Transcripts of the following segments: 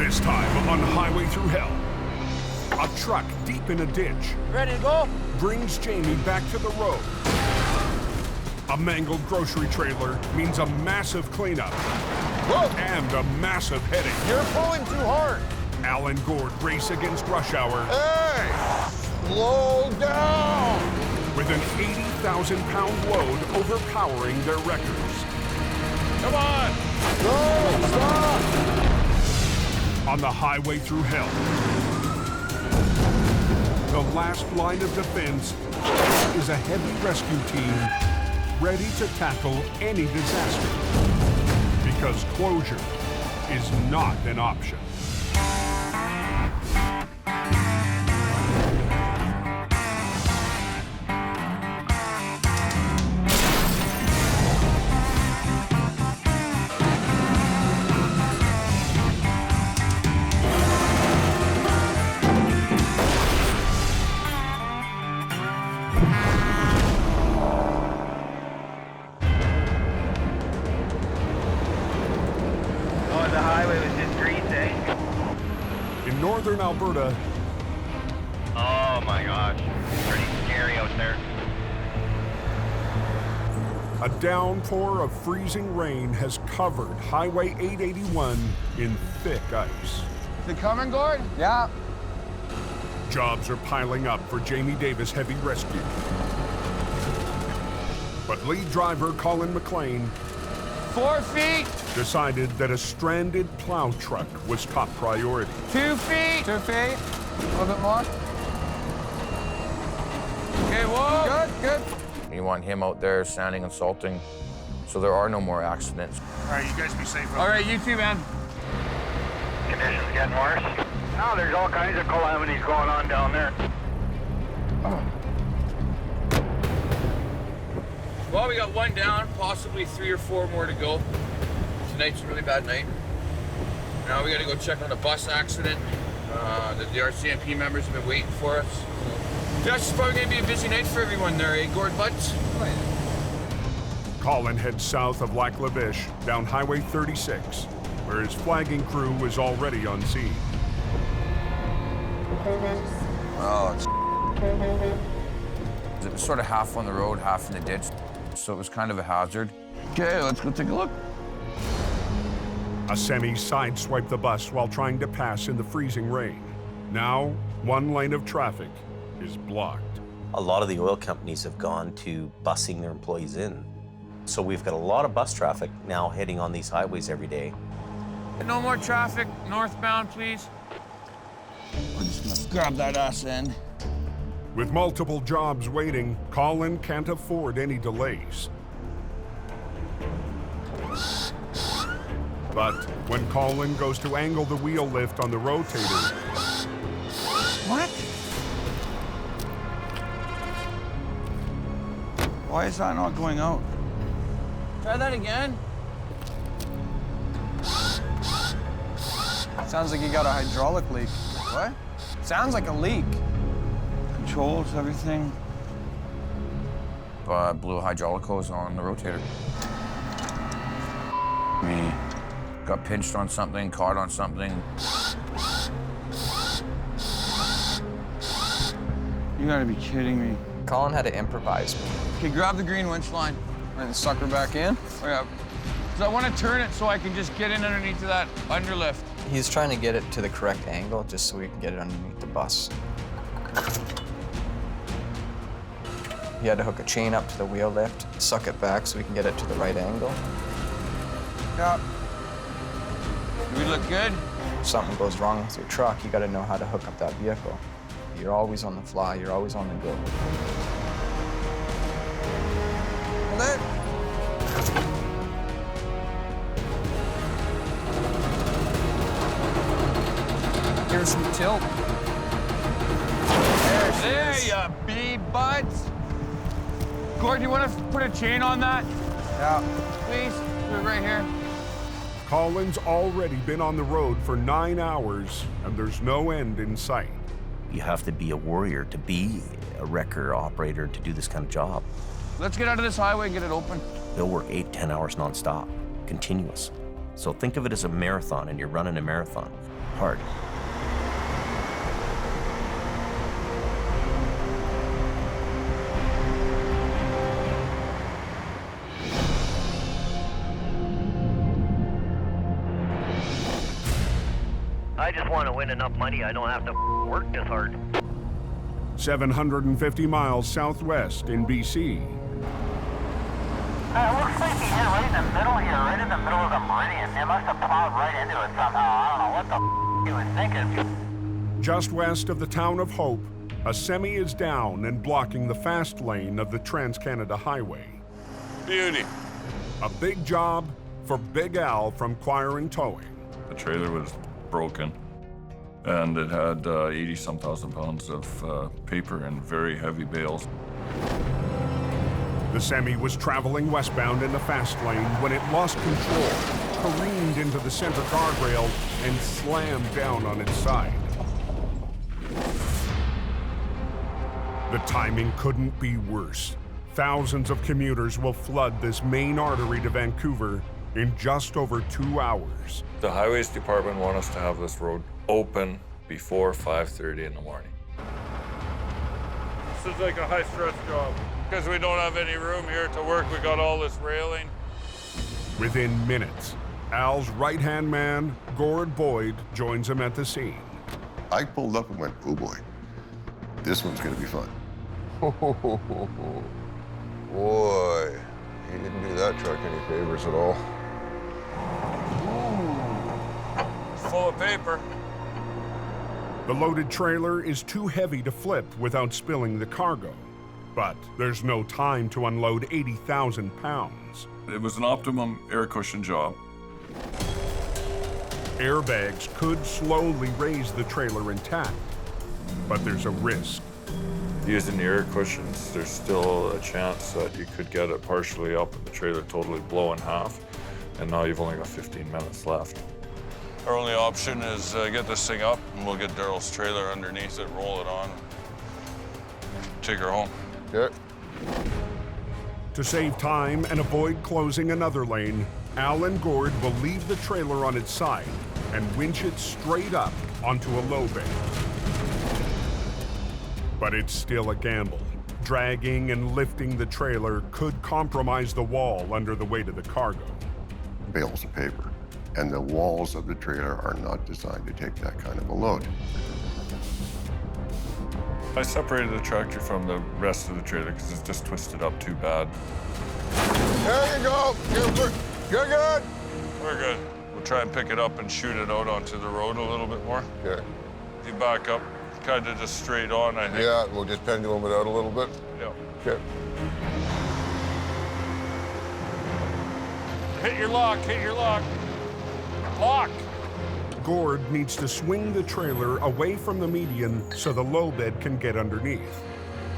This time on Highway Through Hell, a truck deep in a ditch. Ready to go? Brings Jamie back to the road. A mangled grocery trailer means a massive cleanup. Whoa! And a massive headache. You're pulling too hard. Al and Gord race against rush hour. Hey! Slow down! With an 80,000-pound load overpowering their records. Come on! No! Stop! On the Highway Through Hell, the last line of defense is a heavy rescue team ready to tackle any disaster. Because closure is not an option. Northern Alberta. Oh my gosh, it's pretty scary out there. A downpour of freezing rain has covered Highway 881 in thick ice. Is it coming, Gord? Yeah. Jobs are piling up for Jamie Davis Heavy Rescue. But lead driver Colin McLane 4 feet. Decided that a stranded plow truck was top priority. 2 feet. 2 feet. A little bit more. Okay, whoa. Good. You want him out there sanding and salting so there are no more accidents. All right, you guys be safe. All right, you too, man. Conditions getting worse. Now there's all kinds of calamities going on down there. Well, we got one down, possibly 3 or 4 more to go. Tonight's a really bad night. Now we gotta go check on the bus accident. The RCMP members have been waiting for us. Yeah, it's probably gonna be a busy night for everyone there, eh, Gord Boyd? Colin heads south of Lacabish down Highway 36, where his flagging crew was already on scene. Oh, it was sort of half on the road, half in the ditch, so it was kind of a hazard. Okay, let's go take a look. A semi sideswiped the bus while trying to pass in the freezing rain. Now, one lane of traffic is blocked. A lot of the oil companies have gone to busing their employees in. So we've got a lot of bus traffic now heading on these highways every day. No more traffic, northbound, please. We're just gonna grab that ass end. With multiple jobs waiting, Colin can't afford any delays. But when Colin goes to angle the wheel lift on the rotator... What? Why is that not going out? Try that again. Sounds like you got a hydraulic leak. What? Sounds like a leak. Controls, everything. Blew a hydraulic hose on the rotator. Me. Got pinched on something, caught on something. You gotta be kidding me. Colin had to improvise. Okay, grab the green winch line and suck her back in. Oh, yeah. So I want to turn it so I can just get in underneath of that underlift. He's trying to get it to the correct angle just so we can get it underneath the bus. He had to hook a chain up to the wheel lift, suck it back so we can get it to the right angle. Yeah. Do we look good? If something goes wrong with your truck, you gotta know how to hook up that vehicle. You're always on the fly, you're always on the go. Hold it. Here's some tilt. There you be, buds. Gord, you want to put a chain on that? Yeah. Please, put it right here. Colin's already been on the road for 9 hours, and there's no end in sight. You have to be a warrior to be a wrecker operator to do this kind of job. Let's get out of this highway and get it open. They'll work 8, 10 hours nonstop, continuous. So think of it as a marathon, and you're running a marathon. Hard. I just want to win enough money I don't have to work this hard. 750 miles southwest in BC. It looks like he hit right in the middle here, right in the middle of the meridian. He must have plowed right into it somehow. I don't know what the he was thinking. Just west of the town of Hope, a semi is down and blocking the fast lane of the Trans-Canada Highway. Beauty. A big job for Big Al from Quiring Towing. The trailer was broken, and it had 80-some thousand pounds of paper and very heavy bales. The semi was traveling westbound in the fast lane when it lost control, careened into the center guardrail, and slammed down on its side. The timing couldn't be worse. Thousands of commuters will flood this main artery to Vancouver in just over 2 hours. The Highways Department want us to have this road open before 5:30 in the morning. This is like a high-stress job. Because we don't have any room here to work, we got all this railing. Within minutes, Al's right-hand man, Gord Boyd, joins him at the scene. I pulled up and went, oh boy, this one's gonna be fun. Boy, he didn't do that truck any favors at all. It's full of paper. The loaded trailer is too heavy to flip without spilling the cargo. But there's no time to unload 80,000 pounds. It was an optimum air cushion job. Airbags could slowly raise the trailer intact, but there's a risk. Using the air cushions, there's still a chance that you could get it partially up and the trailer totally blow in half, and now you've only got 15 minutes left. Our only option is get this thing up, and we'll get Daryl's trailer underneath it, roll it on, take her home. Okay. To save time and avoid closing another lane, Al and Gord will leave the trailer on its side and winch it straight up onto a low bay. But it's still a gamble. Dragging and lifting the trailer could compromise the wall under the weight of the cargo. Bales of paper, and the walls of the trailer are not designed to take that kind of a load. I separated the tractor from the rest of the trailer because it's just twisted up too bad. There you go. You're good. We're good. We'll try and pick it up and shoot it out onto the road a little bit more. Okay. If you back up, kind of just straight on, I think. Yeah, we'll just pendulum it out a little bit. Yeah. Okay. Hit your lock, hit your lock. Lock. Gord needs to swing the trailer away from the median so the low bed can get underneath.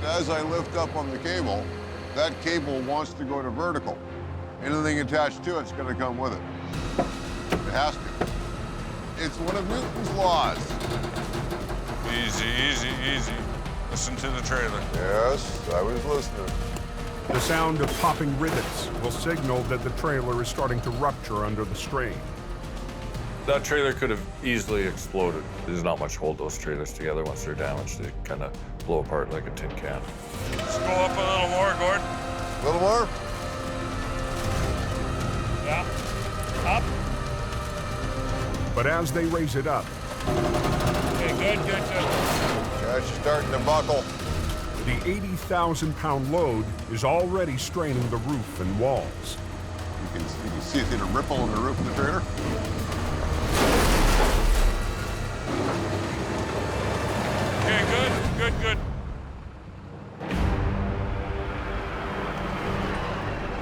As I lift up on the cable, that cable wants to go to vertical. Anything attached to it's going to come with it. It has to. It's one of Newton's laws. Easy, easy, easy. Listen to the trailer. Yes, I was listening. The sound of popping rivets will signal that the trailer is starting to rupture under the strain. That trailer could have easily exploded. There's not much hold those trailers together. Once they're damaged, they kind of blow apart like a tin can. Let's go up a little more, Gord. A little more? Yeah. Up. But as they raise it up, Okay, good, good, good. Yeah, it's starting to buckle. the 80,000-pound load is already straining the roof and walls. You can see it in a ripple in the roof of the trailer. Okay, good, good, good.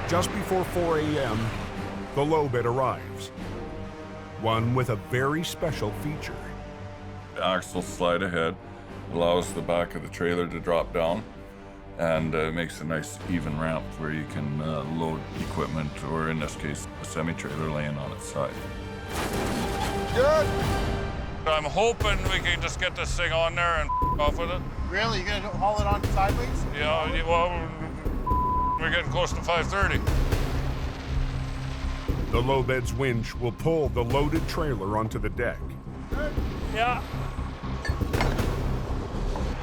Just before 4 a.m., the low bed arrives. One with a very special feature. The axle slide ahead, allows the back of the trailer to drop down, and makes a nice even ramp where you can load equipment, or in this case, a semi-trailer laying on its side. Good. I'm hoping we can just get this thing on there and off with it. Really? You gonna haul it on sideways? Yeah, well, we're getting close to 5:30. The low bed's winch will pull the loaded trailer onto the deck. Yeah.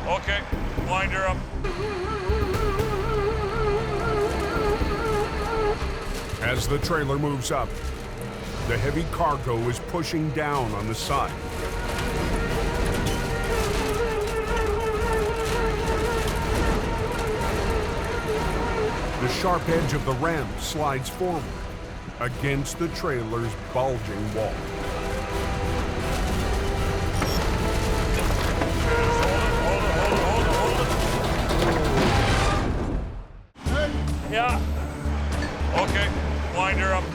Okay, wind her up. As the trailer moves up, the heavy cargo is pushing down on the side. The sharp edge of the ramp slides forward against the trailer's bulging wall. Yeah. Okay, wind her up.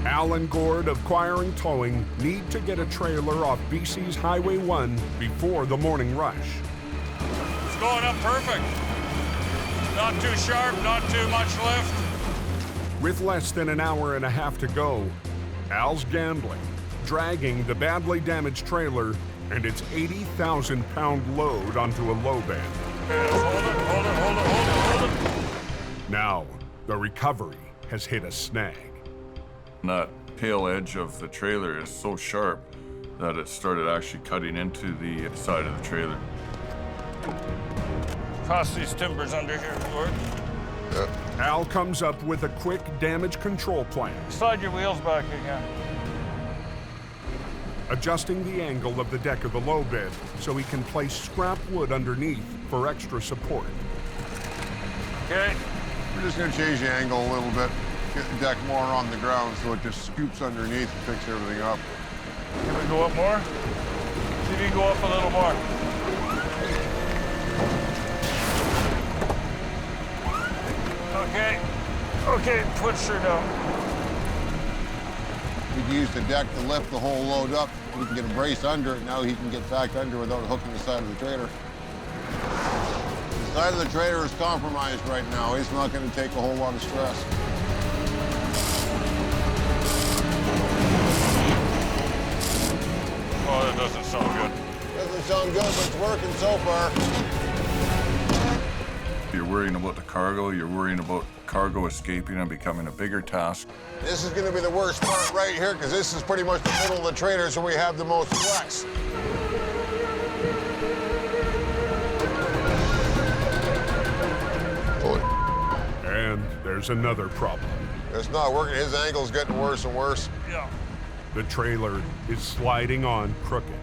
Al and Gord of Quiring Towing need to get a trailer off BC's Highway 1 before the morning rush. It's going up perfect. Not too sharp, not too much lift. With less than an hour and a half to go, Al's gambling, dragging the badly damaged trailer and its 80,000-pound load onto a low bed. Hold it. Now, the recovery has hit a snag. That tail edge of the trailer is so sharp that it started actually cutting into the side of the trailer. Pass these timbers under here, Gord. Al comes up with a quick damage control plan. Slide your wheels back again. Adjusting the angle of the deck of the low bed so he can place scrap wood underneath for extra support. Okay. We're just gonna change the angle a little bit, get the deck more on the ground so it just scoops underneath and picks everything up. Can we go up more? See if you can go up a little more. Okay, push her down. We can use the deck to lift the whole load up. We can get a brace under it. Now he can get back under without hooking the side of the trailer. The side of the trailer is compromised right now. He's not going to take a whole lot of stress. Oh, that doesn't sound good. Doesn't sound good, but it's working so far. You're worrying about the cargo, you're worrying about cargo escaping and becoming a bigger task. This is going to be the worst part right here because this is pretty much the middle of the trailer, so we have the most flex. And there's another problem. It's not working. His angle's getting worse and worse. Yeah. The trailer is sliding on crooked.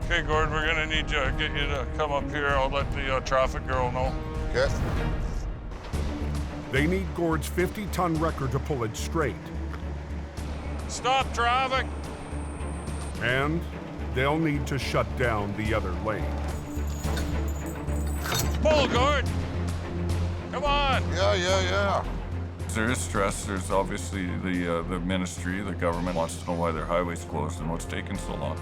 Okay, Gord, we're gonna need to get you to come up here. I'll let the traffic girl know. Okay. They need Gord's 50-ton wrecker to pull it straight. Stop traffic! And they'll need to shut down the other lane. Pull, Gord! Come on! Yeah. There is stress. There's obviously the ministry, the government wants to know why their highway's closed and what's taking so long.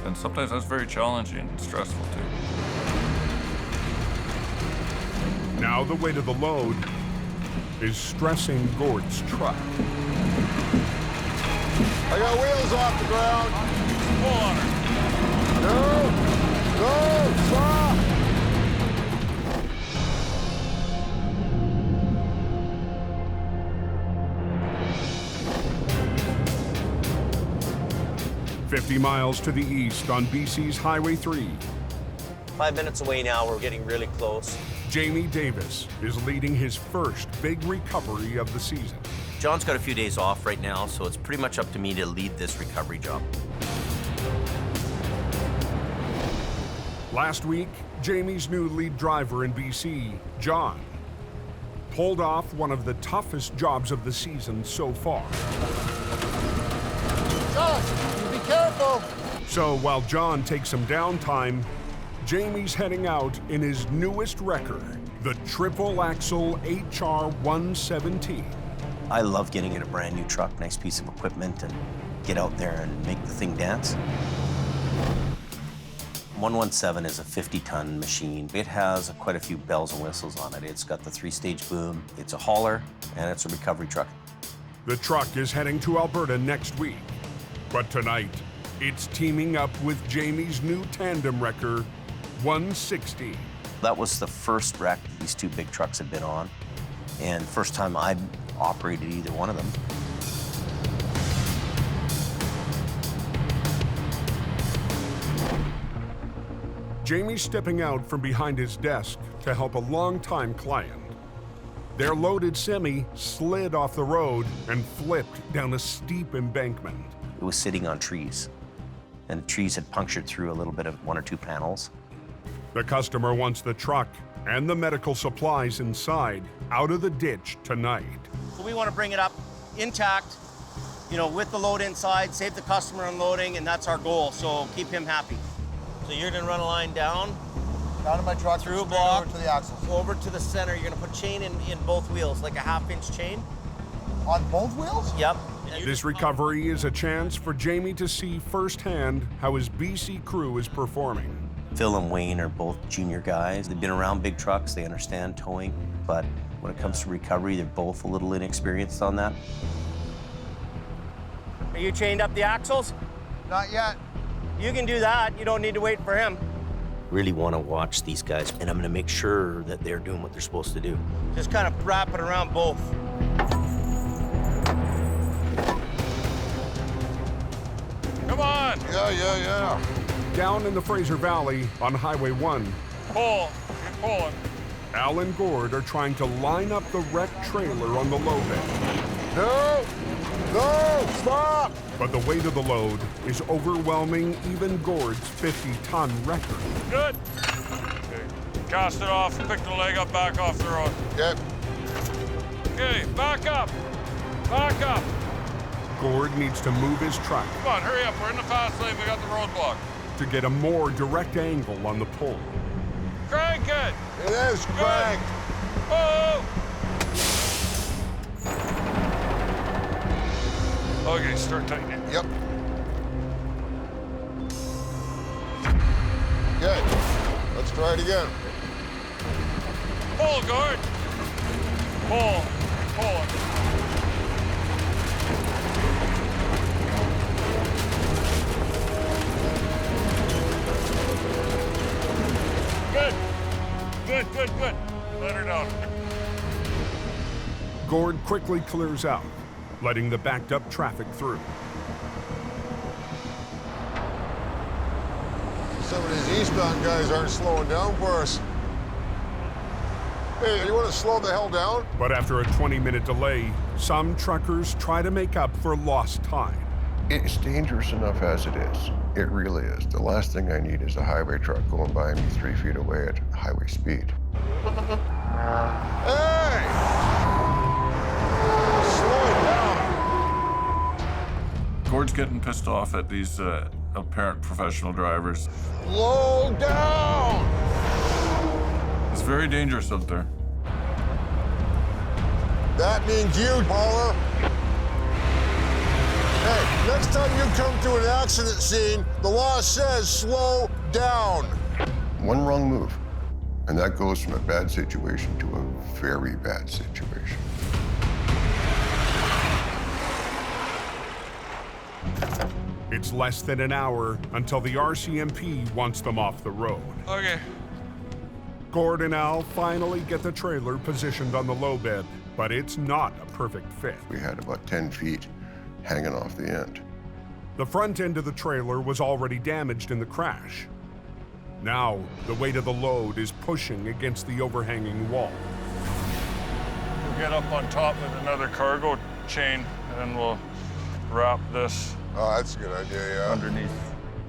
And sometimes that's very challenging and stressful too. Now the weight of the load is stressing Gord's truck. I got wheels off the ground. Pull on her. No, stop! "50 miles to the east on BC's Highway 3. 5 minutes away now, we're getting really close. Jamie Davis is leading his first big recovery of the season. John's got a few days off right now, so it's pretty much up to me to lead this recovery job. Last week, Jamie's new lead driver in BC, John, pulled off one of the toughest jobs of the season so far. Josh, be careful. So while John takes some downtime, Jamie's heading out in his newest wrecker, the triple-axle HR17. I love getting in a brand new truck, nice piece of equipment, and get out there and make the thing dance. 117 is a 50-ton machine. It has quite a few bells and whistles on it. It's got the 3-stage boom, it's a hauler, and it's a recovery truck. The truck is heading to Alberta next week. But tonight, it's teaming up with Jamie's new tandem wrecker, 160. That was the first wreck these two big trucks had been on, and first time I'd operated either one of them. Jamie's stepping out from behind his desk to help a longtime client. Their loaded semi slid off the road and flipped down a steep embankment. It was sitting on trees, and the trees had punctured through a little bit of 1 or 2 panels. The customer wants the truck and the medical supplies inside out of the ditch tonight. So we want to bring it up intact, you know, with the load inside, save the customer unloading, and that's our goal, so keep him happy. So you're gonna run a line down to my truck, through a block, over to the axles. over to the center. You're gonna put chain in both wheels, like a 1/2-inch chain. On both wheels? Yep. This recovery is a chance for Jamie to see firsthand how his BC crew is performing. Phil and Wayne are both junior guys. They've been around big trucks, they understand towing, but when it comes to recovery, they're both a little inexperienced on that. Are you chained up the axles? Not yet. You can do that. You don't need to wait for him. Really want to watch these guys, and I'm going to make sure that they're doing what they're supposed to do. Just kind of wrap it around both. Come on! Yeah. Down in the Fraser Valley on Highway 1, Pull. Keep pulling. Al and Gord are trying to line up the wrecked trailer on the low bed. No! No! Stop! But the weight of the load is overwhelming even Gord's 50-ton record. Good. Okay. Cast it off. Pick the leg up, back off the road. Okay. Okay, back up. Back up. Gord needs to move his truck Come on, hurry up. We're in the fast lane. We got the roadblock. to get a more direct angle on the pull. Crank it. It is cranked. Oh! Okay, start tightening. Yep. Okay, let's try it again. Pull, Gord. Pull. Pull it. Good. Good, good, good. Let her down. Gord quickly clears out, letting the backed up traffic through. Some of these eastbound guys aren't slowing down for us. Hey, you want to slow the hell down? But after a 20-minute delay, some truckers try to make up for lost time. It's dangerous enough as it is. It really is. The last thing I need is a highway truck going by me 3 feet away at highway speed. Hey! Slow it down. Gord's getting pissed off at these apparent professional drivers. Slow down! It's very dangerous out there. That means you, Paula. Hey, next time you come to an accident scene, the law says slow down. One wrong move, and that goes from a bad situation to a very bad situation. It's less than an hour until the RCMP wants them off the road. Okay. Gord and Al finally get the trailer positioned on the low bed, but it's not a perfect fit. We had about 10 feet hanging off the end. The front end of the trailer was already damaged in the crash. Now, the weight of the load is pushing against the overhanging wall. We'll get up on top with another cargo chain, and then we'll wrap this Oh, that's a good idea, yeah. underneath.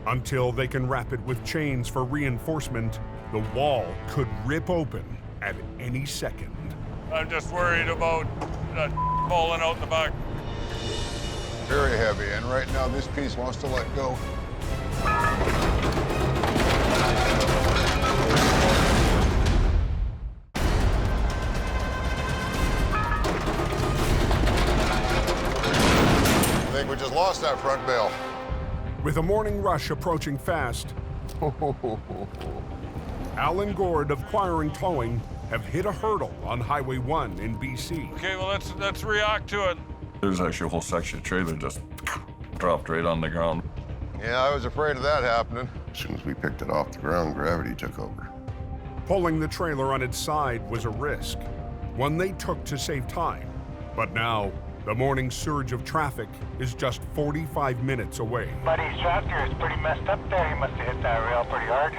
Until they can wrap it with chains for reinforcement, the wall could rip open at any second. I'm just worried about that falling out the back. Very heavy, and right now this piece wants to let go. I think we just lost that front bale. With the morning rush approaching fast, Al and Gord of Quiring Towing have hit a hurdle on Highway 1 in BC. Okay, well, let's react to it. There's actually a whole section of trailer just dropped right on the ground. Yeah, I was afraid of that happening. As soon as we picked it off the ground, gravity took over. Pulling the trailer on its side was a risk, one they took to save time. But now, the morning surge of traffic is just 45 minutes away. Buddy's tractor is pretty messed up there. He must have hit that rail pretty hard.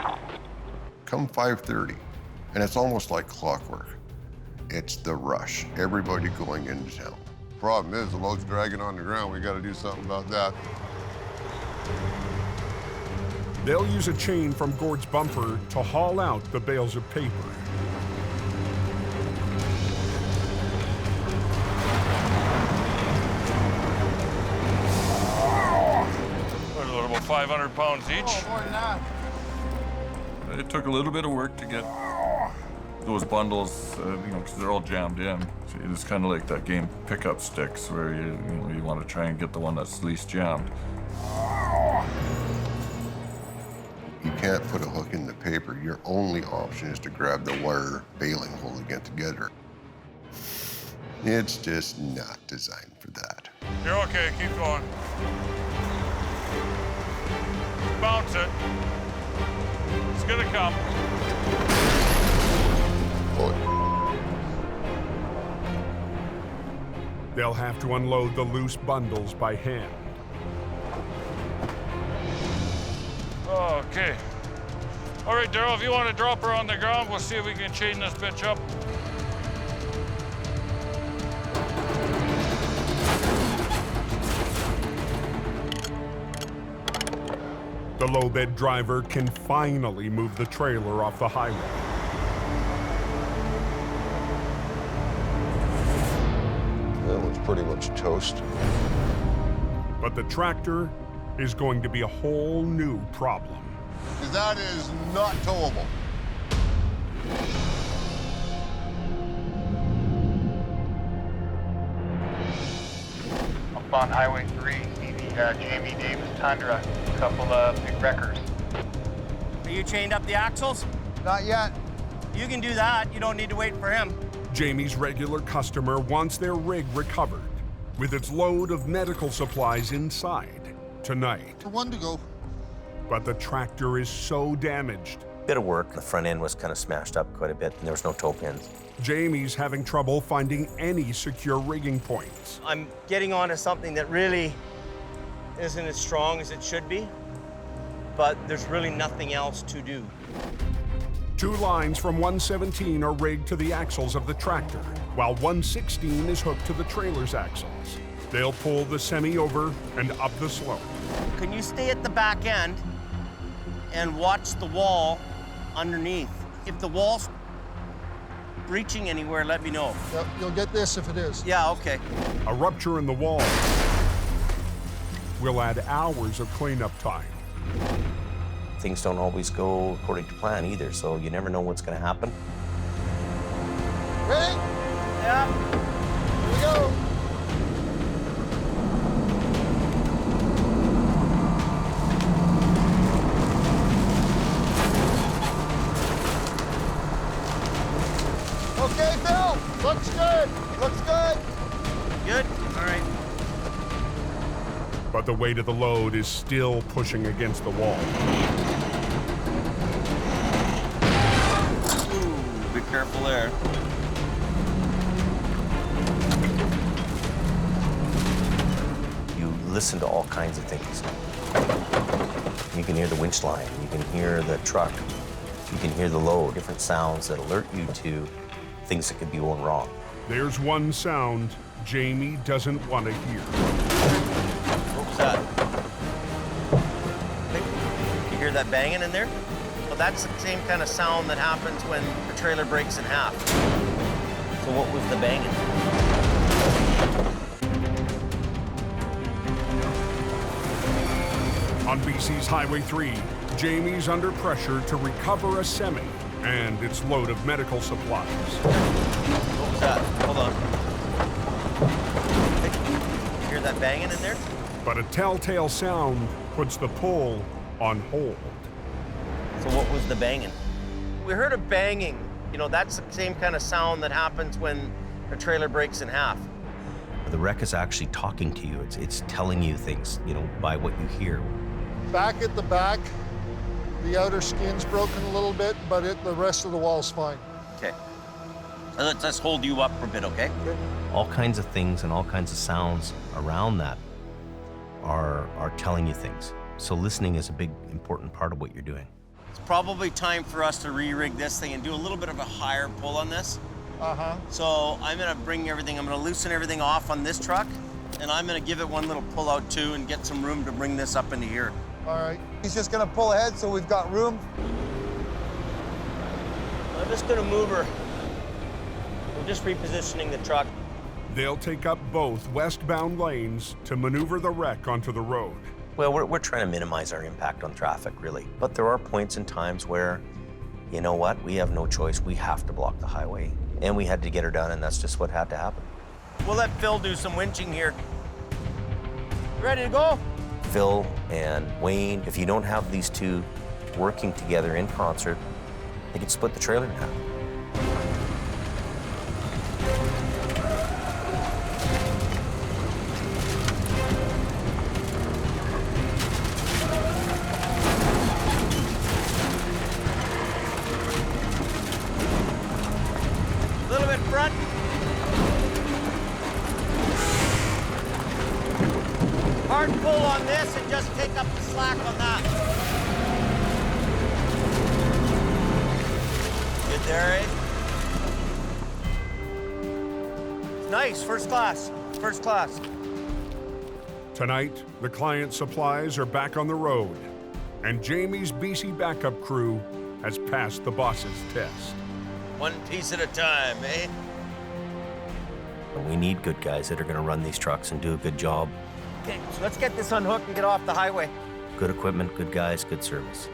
Come 5:30, and it's almost like clockwork. It's the rush, everybody going into town. Problem is, the load's dragging on the ground. We got to do something about that. They'll use a chain from Gord's bumper to haul out the bales of paper. What, a little about 500 pounds each? Oh, more than that. It took a little bit of work to get those bundles, because they're all jammed in. So it's kind of like that game pickup sticks, where you want to try and get the one that's least jammed. You can't put a hook in the paper. Your only option is to grab the wire baling hole and get together. It's just not designed for that. You're okay, keep going. Bounce it. It's gonna come. They'll have to unload the loose bundles by hand. Okay. All right, Daryl, if you want to drop her on the ground, we'll see if we can chain this bitch up. The low bed driver can finally move the trailer off the highway. That one's pretty much toast. But the tractor is going to be a whole new problem. Because that is not towable. Up on Highway 3, see the Jamie Davis Tundra, a couple of big wreckers. Are you chained up the axles? Not yet. You can do that. You don't need to wait for him. Jamie's regular customer wants their rig recovered with its load of medical supplies inside tonight. One to go. But the tractor is so damaged. Bit of work. The front end was kind of smashed up quite a bit, and there was no toe pins. Jamie's having trouble finding any secure rigging points. I'm getting onto something that really isn't as strong as it should be, but there's really nothing else to do. 2 lines from 117 are rigged to the axles of the tractor, while 116 is hooked to the trailer's axles. They'll pull the semi over and up the slope. Can you stay at the back end and watch the wall underneath? If the wall's breaching anywhere, let me know. Yep, you'll get this if it is. Yeah, okay. A rupture in the wall will add hours of cleanup time. Things don't always go according to plan either, so you never know what's going to happen. Ready? Yeah. Here we go. Okay, Phil. Looks good. Looks good. Good? All right. But the weight of the load is still pushing against the wall. Ooh, be careful there. You listen to all kinds of things. You can hear the winch line, you can hear the truck, you can hear the load, different sounds that alert you to things that could be going wrong. There's one sound Jamie doesn't want to hear. What was that? You hear that banging in there? Well, that's the same kind of sound that happens when the trailer breaks in half. So what was the banging? On BC's Highway 3, Jamie's under pressure to recover a semi and its load of medical supplies. What was that? Hold on. You hear that banging in there? But a telltale sound puts the pull on hold. So what was the banging? We heard a banging. You know, that's the same kind of sound that happens when a trailer breaks in half. The wreck is actually talking to you. It's telling you things, by what you hear. Back at the back, the outer skin's broken a little bit, but the rest of the wall's fine. Okay. Let's just hold you up for a bit, okay? All kinds of things and all kinds of sounds around that are telling you things. So listening is a big, important part of what you're doing. It's probably time for us to re-rig this thing and do a little bit of a higher pull on this. So I'm gonna bring everything, I'm gonna loosen everything off on this truck, and I'm gonna give it one little pull out too and get some room to bring this up into here. All right. He's just gonna pull ahead so we've got room. I'm just gonna move her. We're just repositioning the truck. They'll take up both westbound lanes to maneuver the wreck onto the road. Well, we're trying to minimize our impact on traffic, really. But there are points and times where, you know what, we have no choice. We have to block the highway. And we had to get her done, and that's just what had to happen. We'll let Phil do some winching here. Ready to go? Phil and Wayne, if you don't have these two working together in concert, they could split the trailer in half. A little bit front. Hard pull on this and just take up the slack on that. Good there, eh? Nice, first class, first class. Tonight, the client's supplies are back on the road, and Jamie's BC backup crew has passed the boss's test. One piece at a time, eh? And we need good guys that are going to run these trucks and do a good job. Okay, so let's get this unhooked and get off the highway. Good equipment, good guys, good service.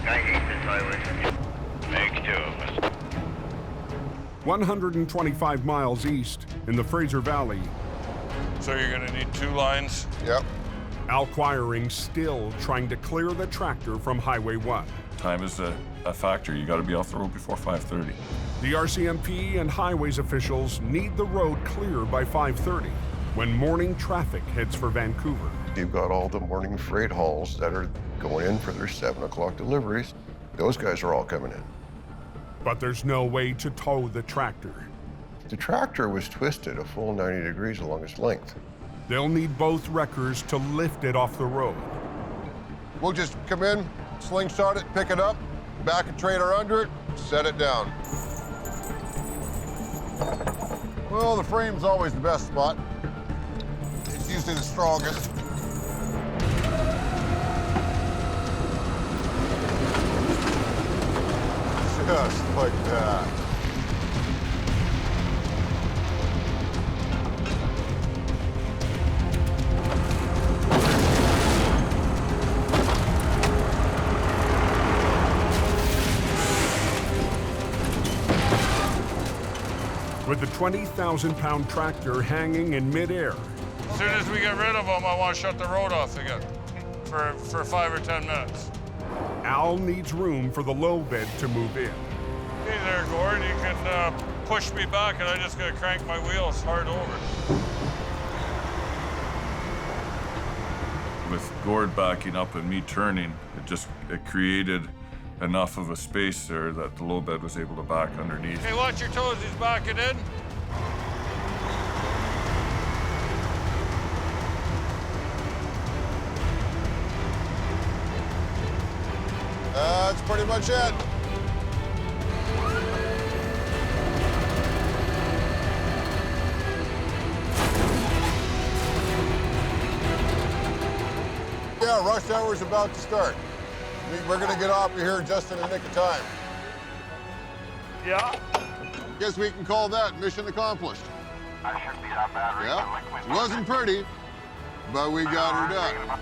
I hate this highway. Make 2 of us. 125 miles east in the Fraser Valley, So you're gonna need 2 lines? Yep. Al Quiring still trying to clear the tractor from Highway 1. Time is a factor. You gotta be off the road before 5:30. The RCMP and highways officials need the road clear by 5:30 when morning traffic heads for Vancouver. You've got all the morning freight hauls that are going in for their 7 o'clock deliveries. Those guys are all coming in. But there's no way to tow the tractor. The tractor was twisted a full 90 degrees along its length. They'll need both wreckers to lift it off the road. We'll just come in, slingshot it, pick it up, back a trailer under it, set it down. Well, the frame's always the best spot. It's usually the strongest. Just like that. With the 20,000-pound tractor hanging in midair. As soon as we get rid of them, I want to shut the road off again for 5 or 10 minutes. Al needs room for the low bed to move in. Hey there, Gord. You can push me back, and I just got to crank my wheels hard over. With Gord backing up and me turning, it created enough of a space there that the low bed was able to back underneath. Hey, watch your toes. He's backing in. That's pretty much it. Yeah, rush hour's about to start. We're gonna get off of here just in the nick of time. Yeah. Guess we can call that mission accomplished. That shouldn't be that bad. Yeah, it wasn't pretty, but we got her done.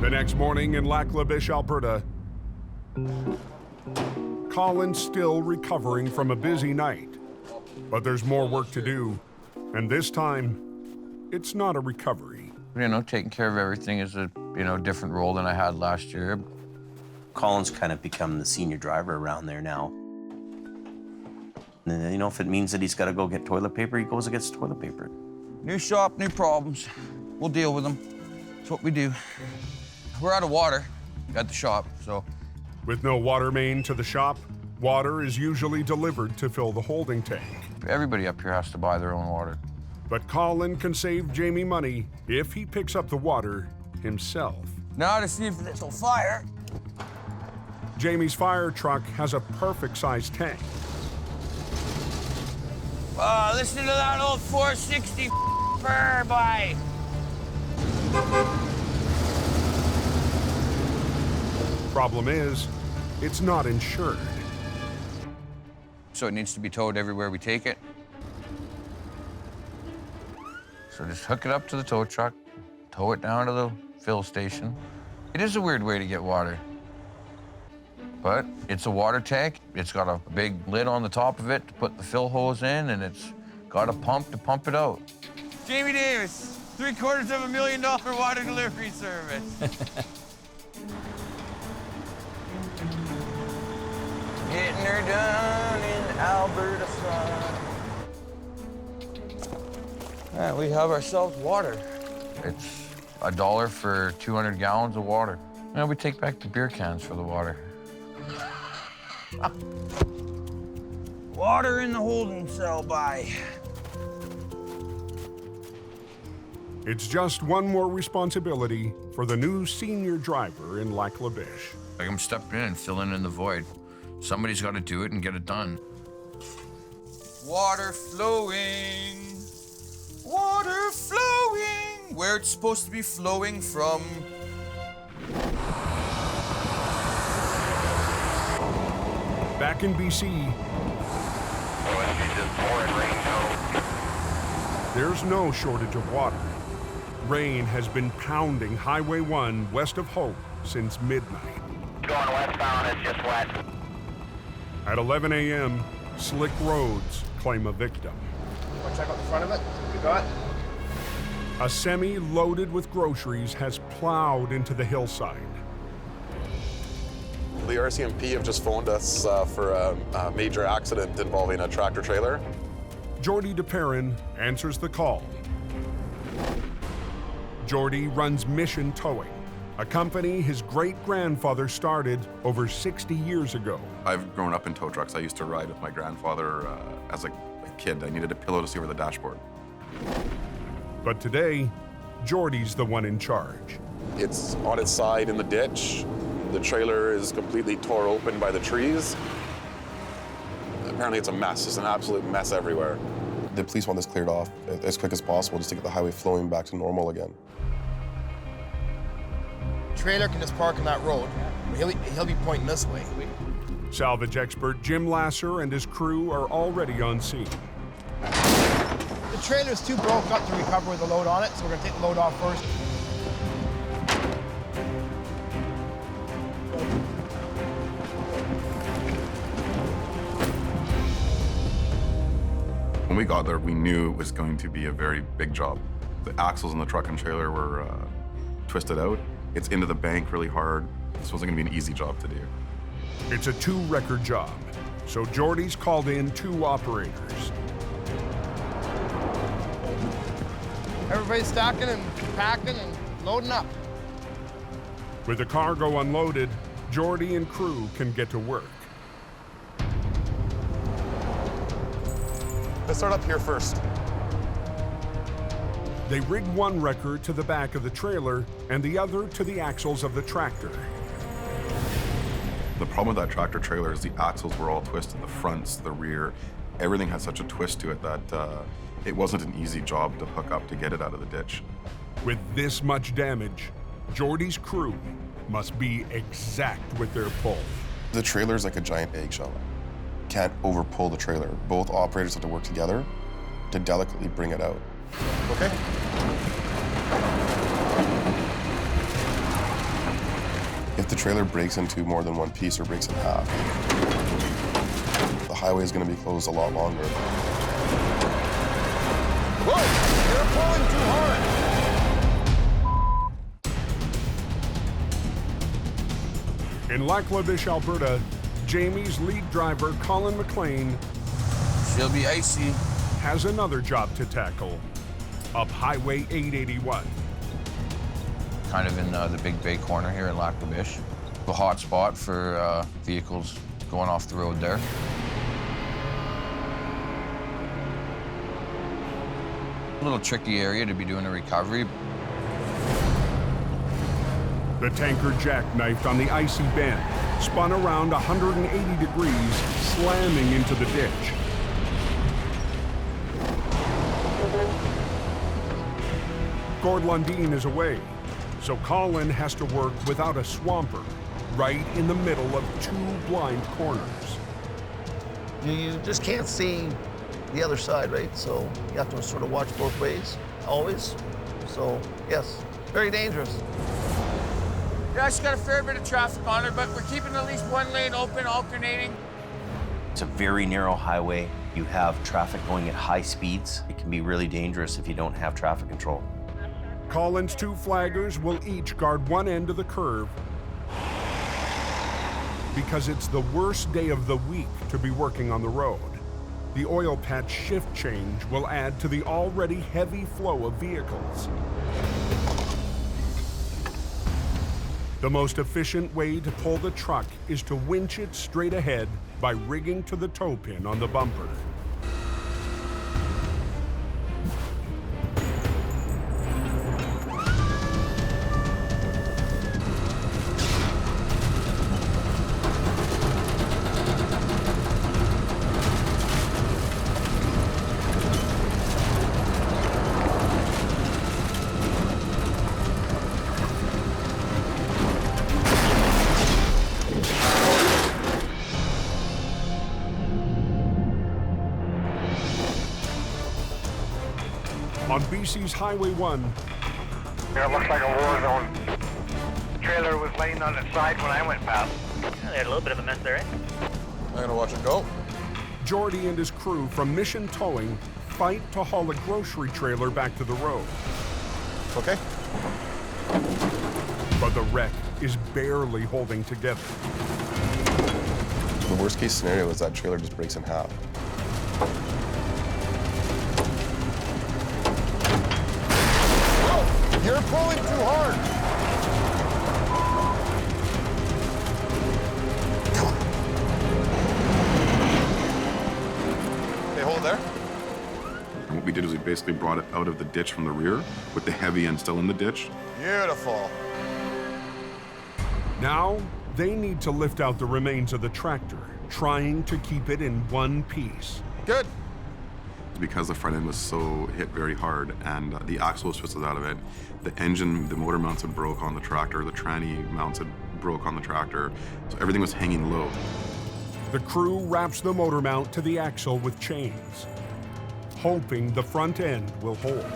The next morning in Lacabish, Alberta, Colin's still recovering from a busy night. But there's more work to do, and this time, it's not a recovery. You know, taking care of everything is a, different role than I had last year. Colin's kind of become the senior driver around there now. And, if it means that he's got to go get toilet paper, he goes and gets toilet paper. New shop, new problems. We'll deal with them. That's what we do. We're out of water at the shop, so. With no water main to the shop, water is usually delivered to fill the holding tank. Everybody up here has to buy their own water. But Colin can save Jamie money if he picks up the water himself. Now to see if this will fire. Jamie's fire truck has a perfect-sized tank. Listen to that old 460 burr bike. Problem is, it's not insured. So it needs to be towed everywhere we take it. So just hook it up to the tow truck, tow it down to the fill station. It is a weird way to get water. But it's a water tank. It's got a big lid on the top of it to put the fill hose in, and it's got a pump to pump it out. Jamie Davis, $750,000 water delivery service. Getting her done in Alberta sun. And we have ourselves water. It's $1 for 200 gallons of water. And we take back the beer cans for the water. Water in the holding cell by. It's just one more responsibility for the new senior driver in Lacabish. I'm stepping in and filling in the void. Somebody's got to do it and get it done. Water flowing, water flowing, where it's supposed to be flowing from. Back in BC, there's no shortage of water. Rain has been pounding Highway 1 west of Hope since midnight. Going westbound, it's just wet. At 11 a.m., slick roads claim a victim. Want to check out the front of it? We got? A semi loaded with groceries has plowed into the hillside. The RCMP have just phoned us for a major accident involving a tractor trailer. Jordy Deparin answers the call. Jordy runs Mission Towing, a company his great-grandfather started over 60 years ago. I've grown up in tow trucks. I used to ride with my grandfather as a kid. I needed a pillow to see over the dashboard. But today, Jordy's the one in charge. It's on its side in the ditch. The trailer is completely tore open by the trees. Apparently it's a mess. It's an absolute mess everywhere. The police want this cleared off as quick as possible just to get the highway flowing back to normal again. Trailer can just park on that road. He'll be pointing this way. Salvage expert Jim Lasser and his crew are already on scene. The trailer's too broke up to recover with the load on it, so we're gonna take the load off first. When we got there, we knew it was going to be a very big job. The axles in the truck and trailer were twisted out. It's into the bank really hard. This wasn't gonna be an easy job to do. It's a 2-record job, so Jordy's called in 2 operators. Everybody's stacking and packing and loading up. With the cargo unloaded, Jordy and crew can get to work. Let's start up here first. They rig one wrecker to the back of the trailer and the other to the axles of the tractor. The problem with that tractor trailer is the axles were all twisted, the fronts, the rear. Everything had such a twist to it that it wasn't an easy job to hook up to get it out of the ditch. With this much damage, Jordy's crew must be exact with their pull. The trailer's like a giant eggshell. Can't over-pull the trailer. Both operators have to work together to delicately bring it out. Okay? If the trailer breaks into more than one piece or breaks in half, highway is going to be closed a lot longer. Whoa! You're pulling too hard! In Lacabish, Alberta, Jamie's lead driver, Colin McLane, She'll be icy. has another job to tackle up Highway 881. Kind of in the Big Bay corner here in Lacabish. A hot spot for vehicles going off the road there. A little tricky area to be doing a recovery. The tanker jackknifed on the icy bend, spun around 180 degrees, slamming into the ditch. Gord Lundeen is away, so Colin has to work without a swamper, right in the middle of two blind corners. You just can't see the other side, right? So you have to sort of watch both ways, always. So, yes, very dangerous. Yeah, it's got a fair bit of traffic on it, but we're keeping at least one lane open, alternating. It's a very narrow highway. You have traffic going at high speeds. It can be really dangerous if you don't have traffic control. Colin's two flaggers will each guard one end of the curve because it's the worst day of the week to be working on the road. The oil patch shift change will add to the already heavy flow of vehicles. The most efficient way to pull the truck is to winch it straight ahead by rigging to the toe pin on the bumper. On BC's Highway 1. Yeah, it looks like a war zone. Trailer was laying on its side when I went past. Yeah, they had a little bit of a mess there, eh? I'm gonna watch it go. Jordy and his crew from Mission Towing fight to haul a grocery trailer back to the road. Okay. But the wreck is barely holding together. The worst case scenario is that trailer just breaks in half. You're pulling too hard. Okay, hold it there. And what we did is we basically brought it out of the ditch from the rear with the heavy end still in the ditch. Beautiful. Now, they need to lift out the remains of the tractor, trying to keep it in one piece. Good. Because the front end was so hit very hard and the axle was twisted out of it, the engine, the motor mounts had broke on the tractor, the tranny mounts had broke on the tractor, so everything was hanging low. The crew wraps the motor mount to the axle with chains, hoping the front end will hold.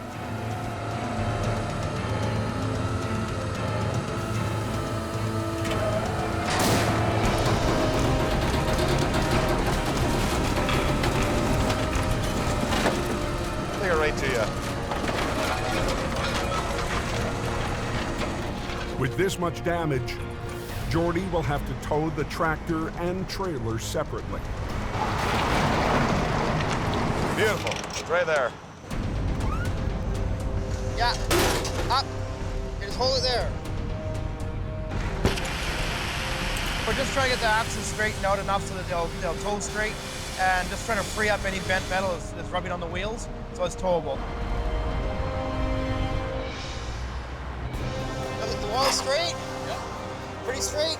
Right to you. With this much damage, Jordy will have to tow the tractor and trailer separately. Beautiful. It's right there. Yeah. Up. Just hold it there. We're just trying to get the axles straightened out enough so that they'll tow straight, and just trying to free up any bent metal that's rubbing on the wheels, so it's towable. The wall's straight? Yep. Pretty straight?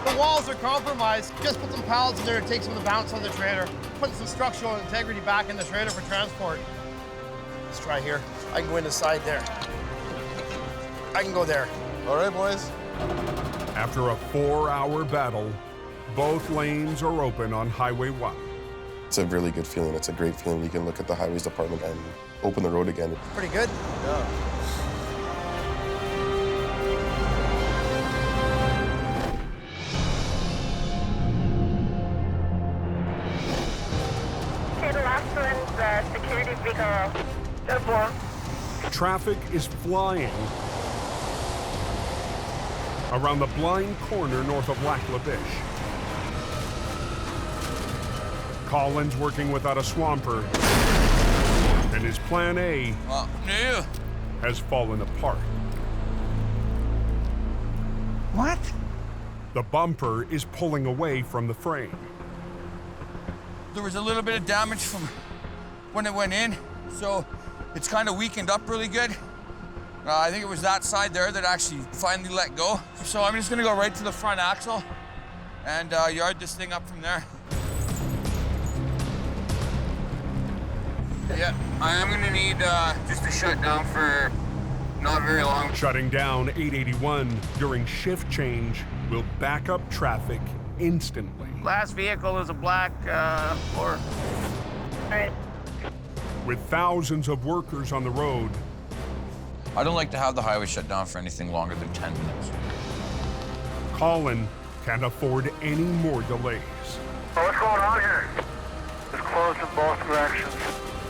The walls are compromised. Just put some pallets in there to take some of the bounce on the trailer. Put some structural integrity back in the trailer for transport. Let's try here. I can go in the side there. I can go there. All right, boys. After a 4-hour battle, both lanes are open on Highway 1. It's a really good feeling. It's a great feeling. You can look at the highways department and open the road again. Pretty good? Yeah. Crossland, security vehicle, downpour. Traffic is flying around the blind corner north of Lacabish. Colin's working without a swamper, and his plan A has fallen apart. What? The bumper is pulling away from the frame. There was a little bit of damage from when it went in, so it's kind of weakened up really good. I think it was that side there that actually finally let go. So I'm just gonna go right to the front axle and yard this thing up from there. Yeah, I am gonna need just to shut down for not very long. Shutting down 881 during shift change will back up traffic instantly. Last vehicle is a black Ford. Right. With thousands of workers on the road, I don't like to have the highway shut down for anything longer than 10 minutes. Colin can't afford any more delays. Oh, what's going on here? It's closed in both directions.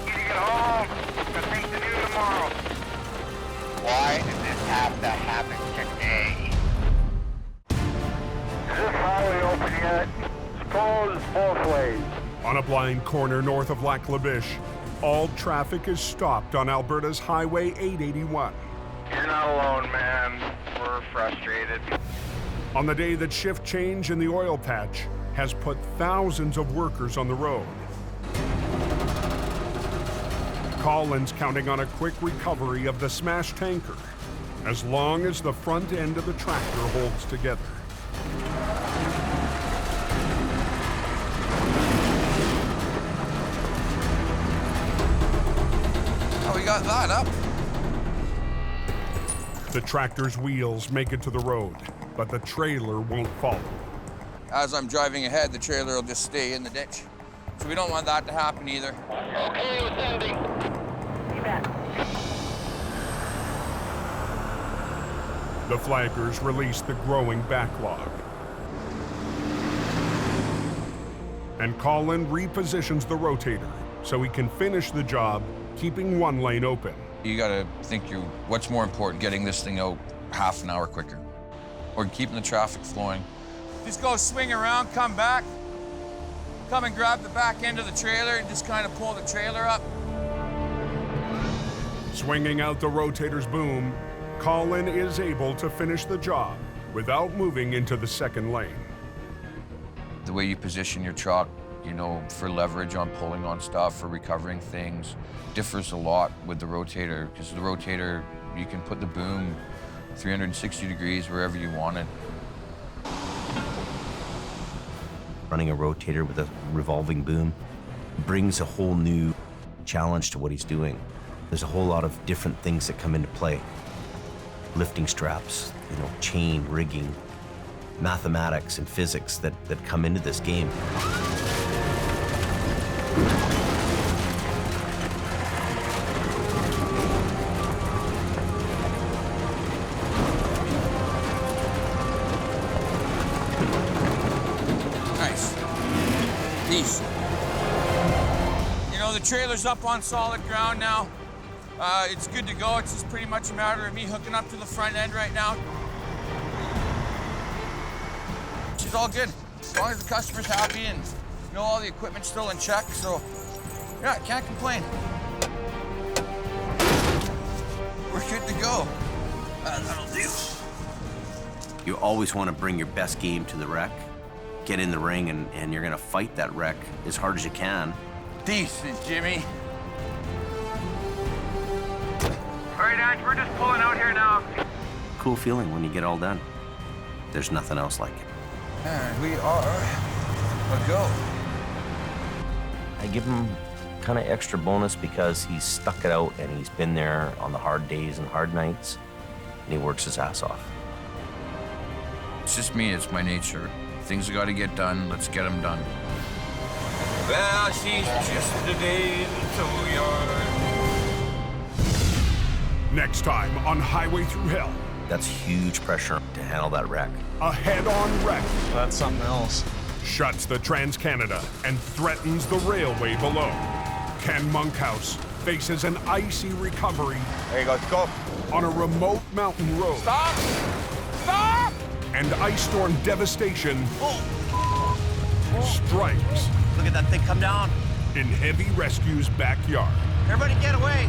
You need to get home. Got things to do tomorrow. Why did this have to happen today? Is this highway open yet? It's closed both ways. On a blind corner north of Lacabish, all traffic is stopped on Alberta's Highway 881. You're not alone, man. We're frustrated. On the day that shift change in the oil patch has put thousands of workers on the road. Colin's counting on a quick recovery of the smashed tanker, as long as the front end of the tractor holds together. Oh, we got that up. The tractor's wheels make it to the road, but the trailer won't follow. As I'm driving ahead, the trailer will just stay in the ditch. So we don't want that to happen either. Okay with ending. You bet. The flaggers release the growing backlog. And Colin repositions the rotator so he can finish the job, keeping one lane open. You gotta think what's more important, getting this thing out half an hour quicker, or keeping the traffic flowing. Just go swing around, come back, come and grab the back end of the trailer and just kind of pull the trailer up. Swinging out the rotator's boom, Colin is able to finish the job without moving into the second lane. The way you position your truck, for leverage on pulling on stuff, for recovering things, differs a lot with the rotator, because the rotator, you can put the boom 360 degrees wherever you want it. Running a rotator with a revolving boom brings a whole new challenge to what he's doing. There's a whole lot of different things that come into play. Lifting straps, chain rigging, mathematics and physics that come into this game. Nice. Peace. The trailer's up on solid ground now. It's good to go. It's just pretty much a matter of me hooking up to the front end right now. She's all good. As long as the customer's happy and all the equipment's still in check, so yeah, can't complain. We're good to go. That'll do. You always want to bring your best game to the wreck. Get in the ring and you're gonna fight that wreck as hard as you can. Decent, Jimmy. All right, Ange, we're just pulling out here now. Cool feeling when you get all done. There's nothing else like it. And we are a go. I give him kind of extra bonus because he's stuck it out and he's been there on the hard days and hard nights, and he works his ass off. It's just me, it's my nature. Things have got to get done, let's get them done. Well, she's just a day in the tow yard. Next time on Highway Through Hell. That's huge pressure to handle that wreck. A head-on wreck. That's something else. Shuts the Trans-Canada and threatens the railway below. Ken Monkhouse faces an icy recovery. There you go, let's go. On a remote mountain road. Stop! Stop! And ice storm devastation strikes Look at that thing come down. in Heavy Rescue's backyard. Everybody get away.